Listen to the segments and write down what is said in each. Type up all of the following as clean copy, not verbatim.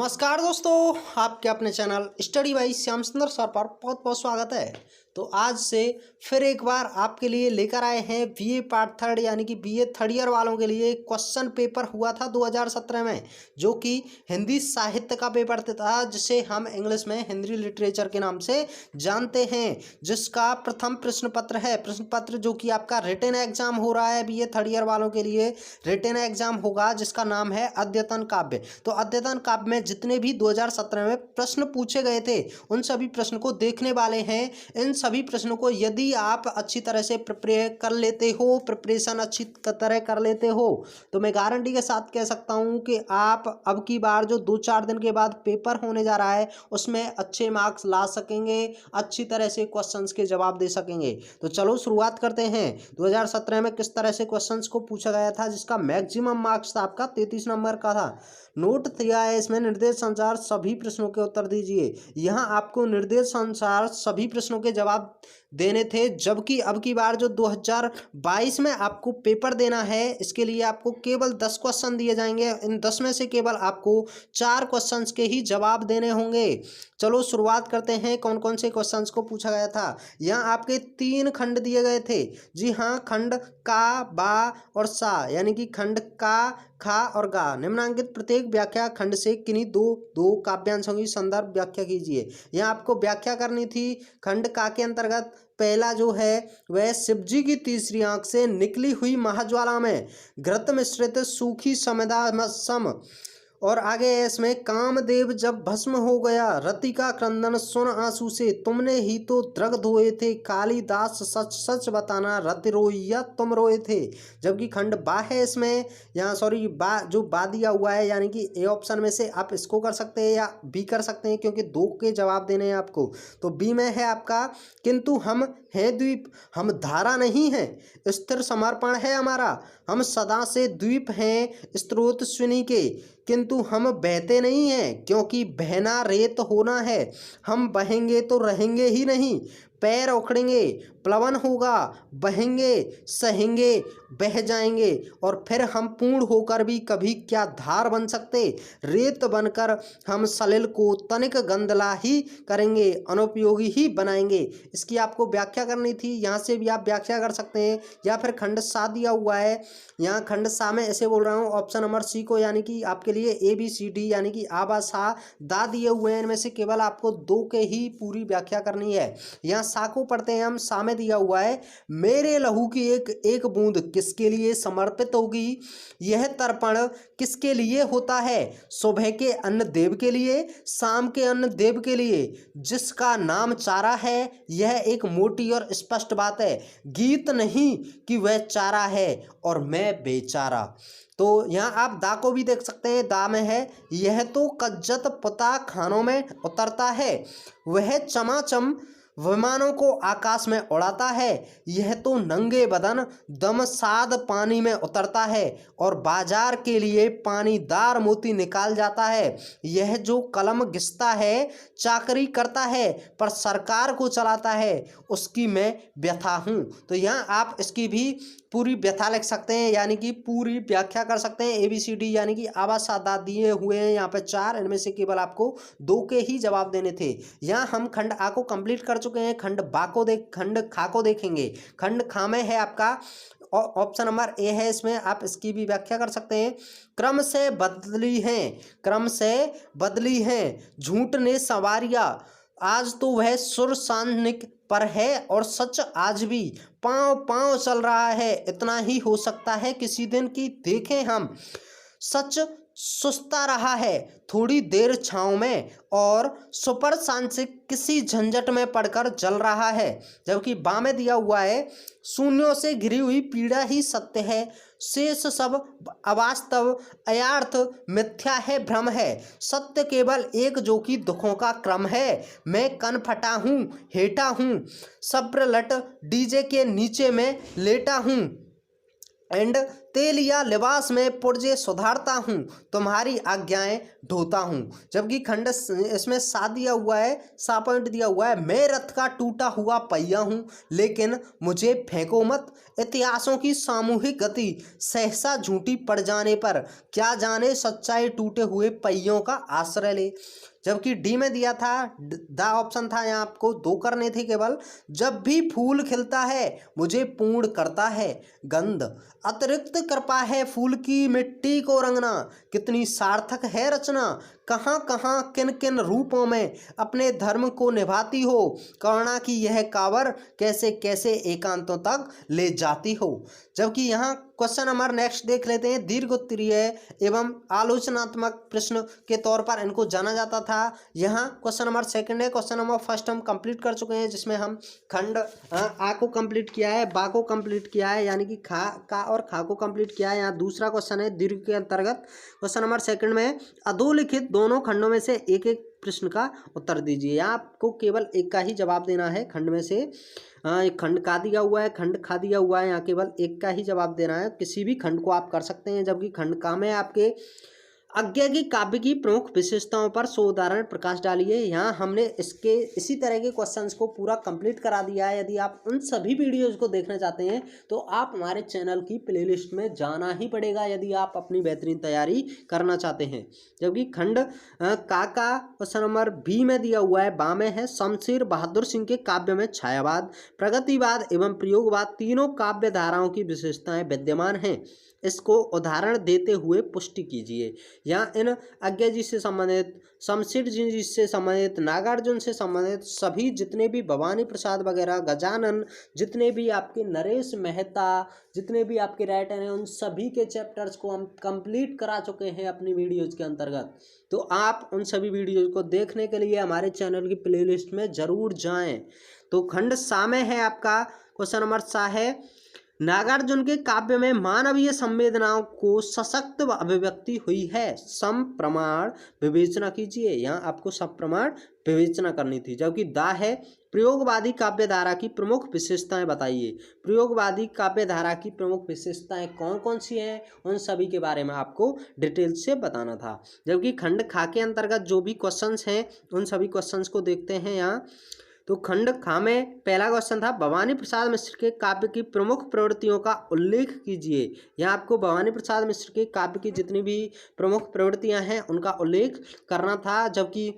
नमस्कार दोस्तों, आपके अपने चैनल स्टडी बाई श्याम सुंदर सर पर बहुत बहुत स्वागत है। तो आज से फिर एक बार आपके लिए लेकर आए हैं बीए पार्ट थर्ड यानी कि बीए थर्ड ईयर वालों के लिए क्वेश्चन पेपर हुआ था 2017 में, जो कि हिंदी साहित्य का पेपर था, जिसे हम इंग्लिश में हिंदी लिटरेचर के नाम से जानते हैं। जिसका प्रथम प्रश्न पत्र है, प्रश्न पत्र जो कि आपका रिटन एग्जाम हो रहा है बीए थर्ड ईयर वालों के लिए रिटन एग्जाम होगा, जिसका नाम है अद्यतन काव्य। तो अद्यतन काव्य में जितने भी 2017 में प्रश्न पूछे गए थे उन सभी प्रश्न को देखने वाले हैं। इन सभी प्रश्नों को यदि आप अच्छी तरह से प्रिपेयर कर लेते हो, प्रिपरेशन अच्छी तरह कर लेते हो, तो मैं गारंटी के साथ कह सकता हूं कि आप अब की बार जो 2-4 दिन के बाद पेपर होने जा रहा है उसमें अच्छे मार्क्स ला सकेंगे, अच्छी तरह से क्वेश्चंस के जवाब दे सकेंगे। तो चलो शुरुआत करते हैं। 2017 में किस तरह से क्वेश्चंस को पूछा गया था, जिसका मैक्सिमम मार्क्स था आपका 33 नंबर का था। नोट दिया है इसमें, निर्देश अनुसार सभी प्रश्नों के उत्तर दीजिए। यहाँ आपको निर्देश अनुसार सभी प्रश्नों के जवाब देने थे, जबकि अब की बार जो 2022 में आपको पेपर देना है, इसके लिए आपको केवल 10 क्वेश्चन दिए जाएंगे। इन 10 में से केवल आपको 4 क्वेश्चंस के ही जवाब देने होंगे। चलो शुरुआत करते हैं, कौन कौन से क्वेश्चंस को पूछा गया था। यहाँ आपके 3 खंड दिए गए थे। जी हाँ, खंड का, बा और सा, यानी कि खंड का, खा और गा। निम्नांकित प्रत्येक व्याख्या खंड से किन्हीं दो काव्यांशों की संदर्भ व्याख्या कीजिए। यहाँ आपको व्याख्या करनी थी। खंड का के अंतर्गत पहला जो है वह शिव जी की तीसरी आंख से निकली हुई महाज्वाला में घृत मिश्रित सूखी सम और आगे है इसमें, कामदेव जब भस्म हो गया रति का क्रंदन सुन आंसू से, तुमने ही तो दृग धोए थे कालिदास सच सच बताना रति रोई या तुम रोए थे। जबकि खंड बा है इसमें, यहाँ सॉरी बा जो बा दिया हुआ है, यानी कि ए ऑप्शन में से आप इसको कर सकते हैं या बी कर सकते हैं, क्योंकि 2 के जवाब देने हैं आपको। तो बी में है आपका, किंतु हम हैं द्वीप, हम धारा नहीं हैं, स्थिर समर्पण है हमारा, हम सदा से द्वीप हैं स्रोत स्विनी के, किंतु हम बहते नहीं हैं क्योंकि बहना रेत होना है, हम बहेंगे तो रहेंगे ही नहीं, पैर उखड़ेंगे प्लवन होगा, बहेंगे सहेंगे बह जाएंगे, और फिर हम पूर्ण होकर भी कभी क्या धार बन सकते, रेत बनकर हम सलिल को तनिक गंदला ही करेंगे, अनुपयोगी ही बनाएंगे। इसकी आपको व्याख्या करनी थी, यहाँ से भी आप व्याख्या कर सकते हैं, या फिर खंड सा दिया हुआ है, यहाँ खंड सा में ऐसे बोल रहा हूँ ऑप्शन नंबर सी को, यानी कि आपके लिए ABCD यानी कि आबा सा दा दिए हुए हैं, इनमें से केवल आपको 2 के ही पूरी व्याख्या करनी है। यहाँ सा को पढ़ते हैं हम। सा में दिया हुआ है, मेरे लहू की एक एक बूंद किसके लिए समर्पित होगी, यह तर्पण किसके लिए होता है, सुबह के अन्न देव के लिए, शाम के अन्न देव के लिए, जिसका नाम चारा है, यह एक मोटी और स्पष्ट बात है, गीत नहीं कि वह चारा है और मैं बेचारा। तो यहाँ आप दा को भी देख सकते हैं, दा में है, यह तो कज्जत पुता खानों में उतरता है, वह चमाचम विमानों को आकाश में उड़ाता है, यह तो नंगे बदन दमसाद पानी में उतरता है और बाजार के लिए पानीदार मोती निकाल जाता है, यह जो कलम घिसता है चाकरी करता है पर सरकार को चलाता है, उसकी मैं व्यथा हूँ। तो यहाँ आप इसकी भी पूरी व्यथा लिख सकते हैं, यानी कि पूरी व्याख्या कर सकते हैं। ABCD यानी कि आवाज सादा दिए हुए हैं यहाँ पे 4, इनमें से केवल आपको 2 के ही जवाब देने थे। यहाँ हम खंड आ को कंप्लीट कर चुके हैं, खंड बा को खंड खा को देखेंगे। खंड खा में है आपका ऑप्शन नंबर ए है, इसमें आप इसकी भी व्याख्या कर सकते हैं। क्रम से बदली हैं, क्रम से बदली हैं झूठ ने सवारियां, आज तो वह सुर सानिक पर है और सच आज भी पांव पांव चल रहा है, इतना ही हो सकता है किसी दिन की देखें हम, सच सुस्ता रहा है थोड़ी देर छाँव में और सुपर सांसिक किसी झंझट में पड़कर जल रहा है। जबकि बा में दिया हुआ है, शून्यों से घिरी हुई पीड़ा ही सत्य है, शेष सब अवास्तव अयार्थ मिथ्या है भ्रम है, सत्य केवल एक जो कि दुखों का क्रम है, मैं कन फटा हूँ हेटा हूँ, सब्र लट डीजे के नीचे में लेटा हूँ, एंड तेल या लिबास में पुर्जे सुधारता हूँ, तुम्हारी आज्ञाएं ढोता हूँ। जबकि खंड इसमें सा दिया हुआ है, सा पॉइंट दिया हुआ है, मैं रथ का टूटा हुआ पहिया हूँ, लेकिन मुझे फेंको मत। इतिहासों की सामूहिक गति सहसा झूठी पड़ जाने पर क्या जाने सच्चाई टूटे हुए पहियों का आश्रय ले। जबकि डी में दिया था, द ऑप्शन था, यहाँ आपको दो करने थे केवल। जब भी फूल खिलता है मुझे पूर्ण करता है गंध, अतिरिक्त कृपा है फूल की मिट्टी को रंगना, कितनी सार्थक है रचना, कहाँ कहाँ किन किन रूपों में अपने धर्म को निभाती हो, करुणा की यह कावर कैसे कैसे एकांतों तक ले जाती हो। जबकि यहाँ क्वेश्चन नंबर नेक्स्ट देख लेते हैं। दीर्घ उत्तरीय एवं आलोचनात्मक प्रश्न के तौर पर इनको जाना जाता था। यहाँ क्वेश्चन नंबर सेकंड है। क्वेश्चन नंबर फर्स्ट हम कंप्लीट कर चुके हैं, जिसमें हम खंड आ को कंप्लीट किया है, बा को कंप्लीट किया है, यानी कि खा का और खा को कंप्लीट किया है। यहाँ दूसरा क्वेश्चन है दीर्घ के अंतर्गत। क्वेश्चन नंबर सेकंड में अधोलिखित दोनों खंडों में से एक एक प्रश्न का उत्तर दीजिए। यहाँ आपको केवल एक का ही जवाब देना है खंड में से। एक खंड का दिया हुआ है, खंड खा दिया हुआ है, यहाँ केवल एक का ही जवाब देना है। किसी भी खंड को आप कर सकते हैं। जबकि खंड का में आपके आज्ञा की काव्य की प्रमुख विशेषताओं पर उदाहरण प्रकाश डालिए। यहाँ हमने इसके इसी तरह के क्वेश्चंस को पूरा कंप्लीट करा दिया है। यदि आप उन सभी वीडियोज़ को देखना चाहते हैं तो आप हमारे चैनल की प्लेलिस्ट में जाना ही पड़ेगा, यदि आप अपनी बेहतरीन तैयारी करना चाहते हैं। जबकि खंड का क्वेश्चन नंबर बी में दिया हुआ है, बा में है, शमशेर बहादुर सिंह के काव्य में छायावाद, प्रगतिवाद एवं प्रयोगवाद तीनों काव्य धाराओं की विशेषताएं विद्यमान हैं, इसको उदाहरण देते हुए पुष्टि कीजिए। यहाँ इन आज्ञा जी से संबंधित, शमशेर जी से संबंधित, नागार्जुन से संबंधित सभी जितने भी भवानी प्रसाद वगैरह, गजानन, जितने भी आपके नरेश मेहता, जितने भी आपके राइटर हैं, उन सभी के चैप्टर्स को हम कंप्लीट करा चुके हैं अपनी वीडियोज़ के अंतर्गत। तो आप उन सभी वीडियोज़ को देखने के लिए हमारे चैनल की प्लेलिस्ट में ज़रूर जाएँ। तो खंड सा में है आपका क्वेश्चन नंबर सा है, नागार्जुन के काव्य में मानवीय संवेदनाओं को सशक्त अभिव्यक्ति हुई है, सम प्रमाण विवेचना कीजिए। यहाँ आपको सम प्रमाण विवेचना करनी थी। जबकि दा है, प्रयोगवादी काव्य धारा की प्रमुख विशेषताएं बताइए। प्रयोगवादी काव्य धारा की प्रमुख विशेषताएं कौन कौन सी हैं, उन सभी के बारे में आपको डिटेल से बताना था। जबकि खंड खा के अंतर्गत जो भी क्वेश्चंस हैं उन सभी क्वेश्चंस को देखते हैं यहाँ। तो खंड खा में पहला क्वेश्चन था, भवानी प्रसाद मिश्र के काव्य की प्रमुख प्रवृत्तियों का उल्लेख कीजिए। यहाँ आपको भवानी प्रसाद मिश्र के काव्य की जितनी भी प्रमुख प्रवृत्तियां हैं उनका उल्लेख करना था। जबकि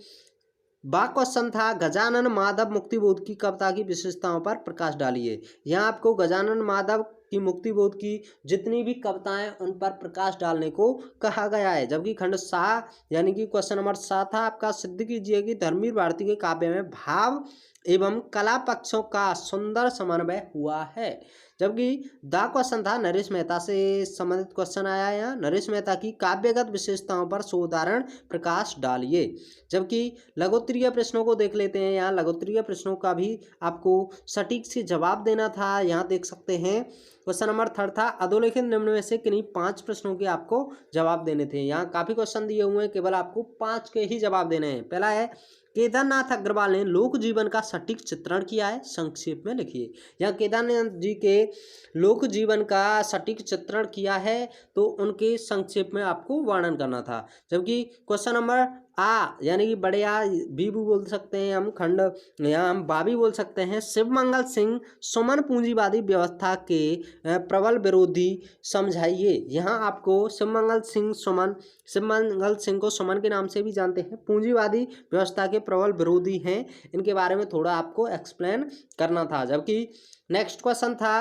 बा क्वेश्चन था, गजानन माधव मुक्तिबोध की कविता की विशेषताओं पर प्रकाश डालिए। यहाँ आपको गजानन माधव की मुक्तिबोध की जितनी भी कविताएं उन पर प्रकाश डालने को कहा गया है। जबकि खंड सा यानी कि क्वेश्चन नंबर 7 था आपका, सिद्ध कीजिए कि धर्मवीर भारती के काव्य में भाव एवं कला पक्षों का सुंदर समन्वय हुआ है। जबकि दा क्वेश्चन था, नरेश मेहता से संबंधित क्वेश्चन आया है। यहाँ नरेश मेहता की काव्यगत विशेषताओं पर उदाहरण प्रकाश डालिए। जबकि लघुत्तरीय प्रश्नों को देख लेते हैं। यहाँ लघुत्तरीय प्रश्नों का भी आपको सटीक से जवाब देना था। यहाँ देख सकते हैं क्वेश्चन नंबर 3 था, अधोलिखित निम्न में से किन्हीं 5 प्रश्नों के आपको जवाब देने थे। यहाँ काफी क्वेश्चन दिए हुए हैं, केवल आपको 5 के ही जवाब देने हैं। पहला है, केदारनाथ अग्रवाल ने लोक जीवन का सटीक चित्रण किया है, संक्षेप में लिखिए। यहाँ केदारनाथ जी के लोक जीवन का सटीक चित्रण किया है, तो उनके संक्षेप में आपको वर्णन करना था। जबकि क्वेश्चन नंबर आ यानी कि बड़े आ, बी भी बोल सकते हैं हम, खंड यहाँ हम बा भी बोल सकते हैं, शिवमंगल सिंह सुमन पूंजीवादी व्यवस्था के प्रबल विरोधी समझाइए। यहाँ आपको शिवमंगल सिंह को सुमन के नाम से भी जानते हैं, पूंजीवादी व्यवस्था के प्रबल विरोधी हैं, इनके बारे में थोड़ा आपको एक्सप्लेन करना था। जबकि नेक्स्ट क्वेश्चन था,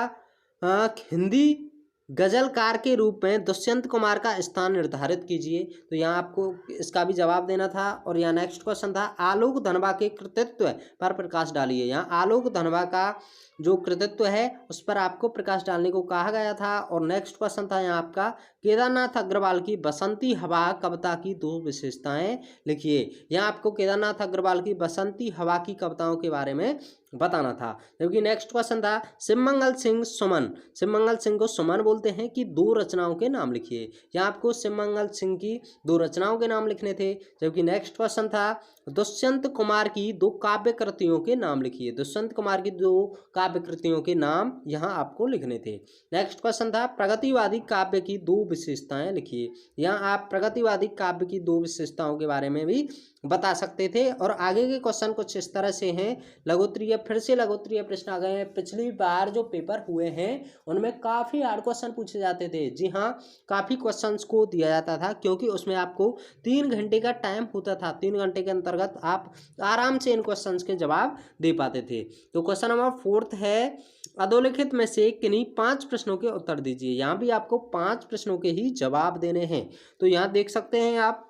हिंदी गजलकार के रूप में दुष्यंत कुमार का स्थान निर्धारित कीजिए। तो यहाँ आपको इसका भी जवाब देना था। और यहाँ नेक्स्ट क्वेश्चन था, आलोक धनबा के कृतित्व पर प्रकाश डालिए। यहाँ आलोक धनबा का जो कृतित्व है उस पर आपको प्रकाश डालने को कहा गया था। और नेक्स्ट क्वेश्चन था यहाँ आपका, केदारनाथ अग्रवाल की बसंती हवा कविता की 2 विशेषताएं लिखिए। यहाँ आपको केदारनाथ अग्रवाल की बसंती हवा की कविताओं के बारे में बताना था। जबकि नेक्स्ट क्वेश्चन था शिवमंगल सिंह सुमन, शिवमंगल सिंह को सुमन बोलते हैं कि दो रचनाओं के नाम लिखिए। यहाँ आपको शिवमंगल सिंह की दो रचनाओं के नाम लिखने थे। जबकि नेक्स्ट क्वेश्चन था दुष्यंत कुमार की दो काव्य कृतियों के नाम लिखिए, दुष्यंत कुमार की दो काव्य कृतियों के नाम यहाँ आपको लिखने थे। नेक्स्ट क्वेश्चन था प्रगतिवादी काव्य की दो विशेषताएं लिखिए। यहाँ आप प्रगतिवादी काव्य की दो विशेषताओं के बारे में भी बता सकते थे। और आगे के क्वेश्चन कुछ इस तरह से हैं। लघुत्तरीय, फिर से लघुत्तरीय प्रश्न आ गए हैं। पिछली बार जो पेपर हुए हैं उनमें काफ़ी हार्ड क्वेश्चन पूछे जाते थे। जी हाँ, काफ़ी क्वेश्चंस को दिया जाता था क्योंकि उसमें आपको 3 घंटे का टाइम होता था। 3 घंटे के अंतर्गत आप आराम से इन क्वेश्चंस के जवाब दे पाते थे। तो क्वेश्चन नंबर 4 है अधोलिखित में से किन्हीं 5 प्रश्नों के उत्तर दीजिए। यहाँ भी आपको 5 प्रश्नों के ही जवाब देने हैं। तो यहाँ देख सकते हैं आप,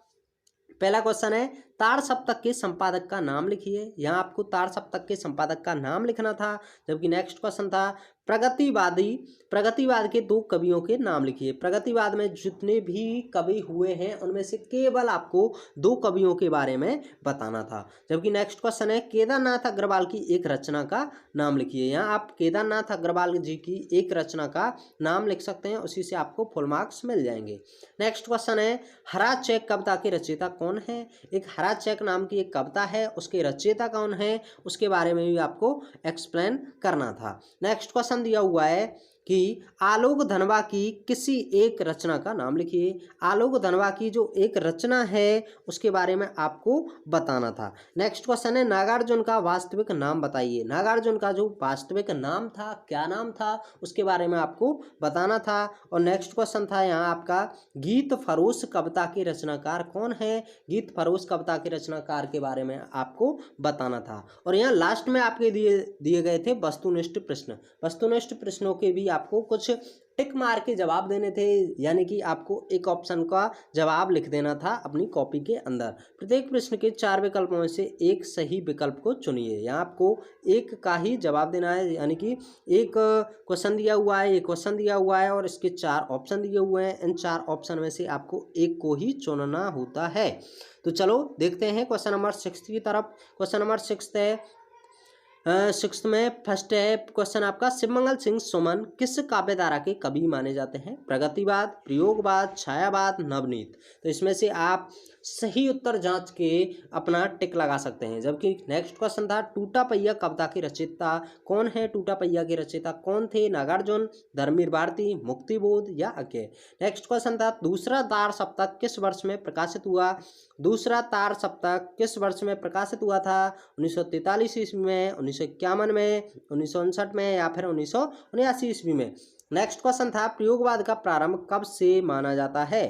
पहला क्वेश्चन है ताड़ सप्तक के संपादक का नाम लिखिए। यहाँ आपको ताड़ सप्तक के संपादक का नाम लिखना था। जबकि नेक्स्ट क्वेश्चन था प्रगतिवाद के दो कवियों के नाम लिखिए। प्रगतिवाद में जितने भी कवि हुए हैं उनमें से केवल आपको 2 कवियों के बारे में बताना था। जबकि नेक्स्ट क्वेश्चन है केदारनाथ अग्रवाल की एक रचना का नाम लिखिए। यहाँ आप केदारनाथ अग्रवाल जी की एक रचना का नाम लिख सकते हैं, उसी से आपको फुल मार्क्स मिल जाएंगे। नेक्स्ट क्वेश्चन है हरा चेक कविता के रचयिता कौन है। एक हरा चेक नाम की एक कविता है, उसके रचयिता कौन है उसके बारे में भी आपको एक्सप्लेन करना था। नेक्स्ट क्वेश्चन दिया हुआ है कि आलोक धनवा की किसी एक रचना का नाम लिखिए। आलोक धनवा की जो एक रचना है उसके बारे में आपको बताना था। नेक्स्ट क्वेश्चन है नागार्जुन का वास्तविक नाम बताइए। नागार्जुन का जो वास्तविक नाम था, क्या नाम था, उसके बारे में आपको बताना था। और नेक्स्ट क्वेश्चन था यहाँ आपका गीत फरोश कविता के रचनाकार कौन है। गीत फरोश कविता के रचनाकार के बारे में आपको बताना था। और यहाँ लास्ट में आपके दिए गए थे वस्तुनिष्ठ प्रश्न। वस्तुनिष्ठ प्रश्नों के भी आपको कुछ टिक मार के जवाब देने थे, यानी कि आपको एक ऑप्शन का जवाब लिख देना था अपनी कॉपी के अंदर। प्रत्येक प्रश्न के 4 विकल्पों में से एक सही विकल्प को चुनिए। यहाँ आपको एक का ही जवाब देना है, यानी कि एक क्वेश्चन दिया हुआ है, एक क्वेश्चन दिया हुआ है और इसके 4 ऑप्शन दिए हुए हैं। इन 4 ऑप्शन में से आपको एक को ही चुनना होता है। तो चलो देखते हैं क्वेश्चन नंबर 6 की तरफ। क्वेश्चन नंबर 6 है 6 में फर्स्ट है क्वेश्चन आपका शिवमंगल सिंह सुमन किस काव्यधारा के कवि माने जाते हैं। प्रगतिवाद, प्रयोगवाद, छायावाद, नवनीत। तो इसमें से आप सही उत्तर जांच के अपना टिक लगा सकते हैं। जबकि नेक्स्ट क्वेश्चन था टूटा पहिया कविता के रचयिता कौन है। टूटा पहिया के रचयिता कौन थे। नागार्जुन, धर्मवीर भारती, मुक्तिबोध या अज्ञेय। नेक्स्ट क्वेश्चन था दूसरा तार सप्तक किस वर्ष में प्रकाशित हुआ। दूसरा तार सप्तक किस वर्ष में प्रकाशित हुआ था। 1943 ईस्वी में, 1951 में, 1959 में या फिर 1979 ईस्वी में। नेक्स्ट क्वेश्चन था प्रयोगवाद का प्रारंभ कब से माना जाता है।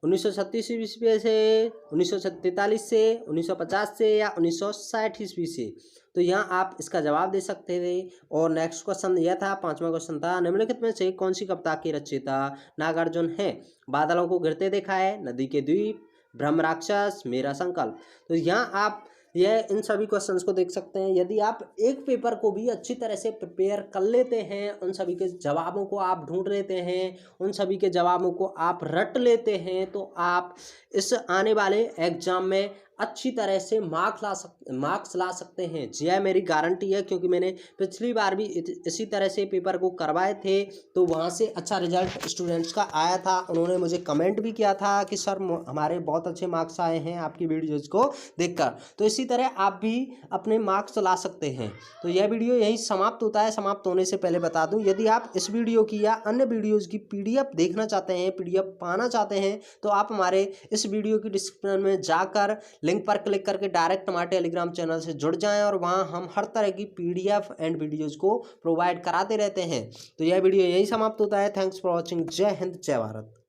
1936 ईस्वी से, 1943 से, 1950 से या 1960 ईस्वी से। तो यहाँ आप इसका जवाब दे सकते थे। और नेक्स्ट क्वेश्चन यह था, 5वां क्वेश्चन था निम्नलिखित में से कौन सी कविता के रचयिता नागार्जुन है। बादलों को गिरते देखा है, नदी के द्वीप, ब्रह्म राक्षस, मेरा संकल्प। तो यहाँ आप इन सभी क्वेश्चंस को देख सकते हैं। यदि आप एक पेपर को भी अच्छी तरह से प्रिपेयर कर लेते हैं, उन सभी के जवाबों को आप ढूंढ लेते हैं, उन सभी के जवाबों को आप रट लेते हैं, तो आप इस आने वाले एग्जाम में अच्छी तरह से मार्क्स ला सकते हैं। यह मेरी गारंटी है, क्योंकि मैंने पिछली बार भी इसी तरह से पेपर को करवाए थे, तो वहाँ से अच्छा रिजल्ट स्टूडेंट्स का आया था। उन्होंने मुझे कमेंट भी किया था कि सर हमारे बहुत अच्छे मार्क्स आए हैं आपकी वीडियोज़ को देखकर। तो इसी तरह आप भी अपने मार्क्स ला सकते हैं। तो यह वीडियो यहीं समाप्त होता है। समाप्त होने से पहले बता दूँ, यदि आप इस वीडियो की या अन्य वीडियोज़ की PDF देखना चाहते हैं, PDF पाना चाहते हैं, तो आप हमारे इस वीडियो की डिस्क्रिप्शन में जाकर लिंक पर क्लिक करके डायरेक्ट हमारे टेलीग्राम चैनल से जुड़ जाएं और वहां हम हर तरह की PDF एंड वीडियोज़ को प्रोवाइड कराते रहते हैं। तो यह वीडियो यही समाप्त होता है। Thanks for watching. जय हिंद, जय भारत।